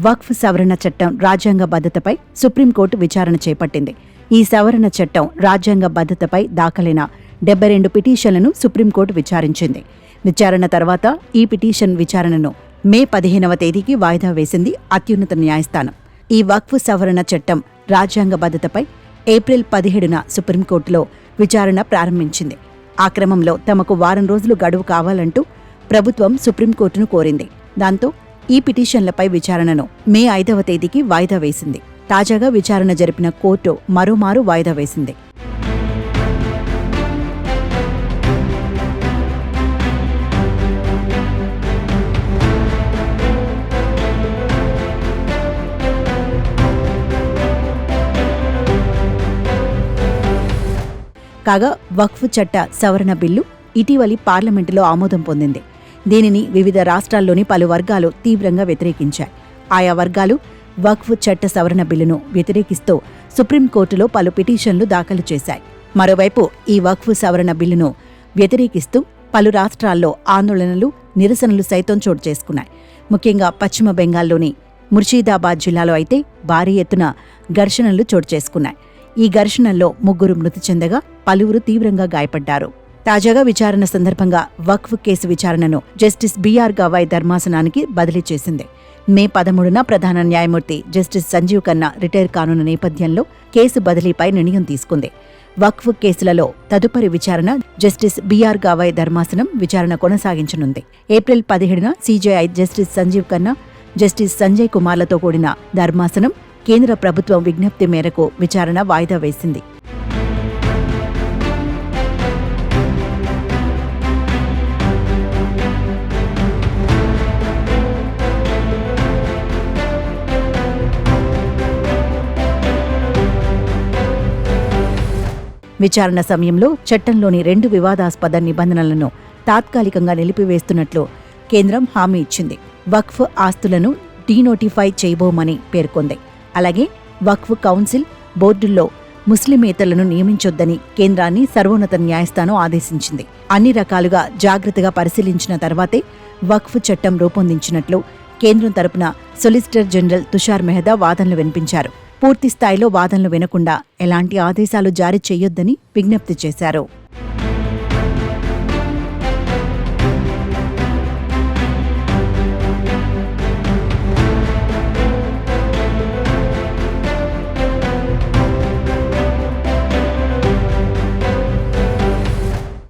వక్ఫ్ సవరణ చట్టం రాజ్యాంగ బద్ధతపై సుప్రీంకోర్టు విచారణ చేపట్టింది. ఈ సవరణ చట్టం రాజ్యాంగ బద్ధతపై దాఖలైన 72 పిటిషన్లను సుప్రీంకోర్టు విచారించింది. విచారణ తర్వాత ఈ పిటిషన్ విచారణను మే 15వ తేదీకి వాయిదా వేసింది అత్యున్నత న్యాయస్థానం. ఈ వక్ఫ్ సవరణ చట్టం రాజ్యాంగ బద్ధతపై ఏప్రిల్ 17న సుప్రీంకోర్టులో విచారణ ప్రారంభించింది. ఆ క్రమంలో తమకు వారం రోజులు గడువు కావాలంటూ ప్రభుత్వం సుప్రీంకోర్టును కోరింది. దాంతో ఈ పిటిషన్లపై విచారణను మే 5వ తేదీకి వాయిదా వేసింది. తాజాగా విచారణ జరిపిన కోర్టు మరోమారు వాయిదా వేసింది. కాగా వక్ఫ్ చట్ట సవరణ బిల్లు ఇటీవలి పార్లమెంటులో ఆమోదం పొందింది. దీనిని వివిధ రాష్ట్రాల్లోని పలు వర్గాలు తీవ్రంగా వ్యతిరేకించాయి. ఆయా వర్గాలు వక్ఫ్ చట్ట సవరణ బిల్లును వ్యతిరేకిస్తూ సుప్రీంకోర్టులో పలు పిటిషన్లు దాఖలు చేశాయి. మరోవైపు ఈ వక్ఫ్ సవరణ బిల్లును వ్యతిరేకిస్తూ పలు రాష్ట్రాల్లో ఆందోళనలు, నిరసనలు సైతం చోటు చేసుకున్నాయి. ముఖ్యంగా పశ్చిమ బెంగాల్లోని ముర్షిదాబాద్ జిల్లాలో అయితే భారీ ఎత్తున ఘర్షణలు చోటు చేసుకున్నాయి. ఈ ఘర్షణల్లో 3 మృతి చెందగా పలువురు తీవ్రంగా గాయపడ్డారు. తాజాగా విచారణ సందర్భంగా వక్ఫ్ కేసు విచారణను జస్టిస్ బిఆర్ గవాయ్ ధర్మాసనానికి బదిలీ చేసింది. మే 13న ప్రధాన న్యాయమూర్తి జస్టిస్ సంజీవ్ ఖన్నా రిటైర్ కానున్న నేపథ్యంలో కేసు బదిలీపై నిర్ణయం తీసుకుంది. వక్ఫ్ కేసులలో తదుపరి విచారణ జస్టిస్ బిఆర్ గవాయ్ ధర్మాసనం విచారణ కొనసాగించనుంది. ఏప్రిల్ 17న CJI Justice Sanjiv Khanna, Justice Sanjay కుమార్లతో కూడిన ధర్మాసనం కేంద్ర ప్రభుత్వం విజ్ఞప్తి మేరకు విచారణ వాయిదా వేసింది. విచారణ సమయంలో చట్టంలోని 2 వివాదాస్పద నిబంధనలను తాత్కాలికంగా నిలిపివేస్తున్నట్లు కేంద్రం హామీ ఇచ్చింది. వక్ఫ్ ఆస్తులను డీనోటిఫై చేయబోమని పేర్కొంది. అలాగే వక్ఫ్ కౌన్సిల్, బోర్డుల్లో ముస్లిమేతరులను నియమించొద్దని కేంద్రాన్ని సర్వోన్నత న్యాయస్థానం ఆదేశించింది. అన్ని రకాలుగా జాగ్రత్తగా పరిశీలించిన తర్వాతే వక్ఫ్ చట్టం రూపొందించినట్లు కేంద్రం తరపున సొలిసిటర్ జనరల్ తుషార్ మెహతా వాదనలు వినిపించారు. పూర్తి స్థాయిలో వాదనలు వినకుండా ఎలాంటి ఆదేశాలు జారీ చేయొద్దని విజ్ఞప్తి చేశారు.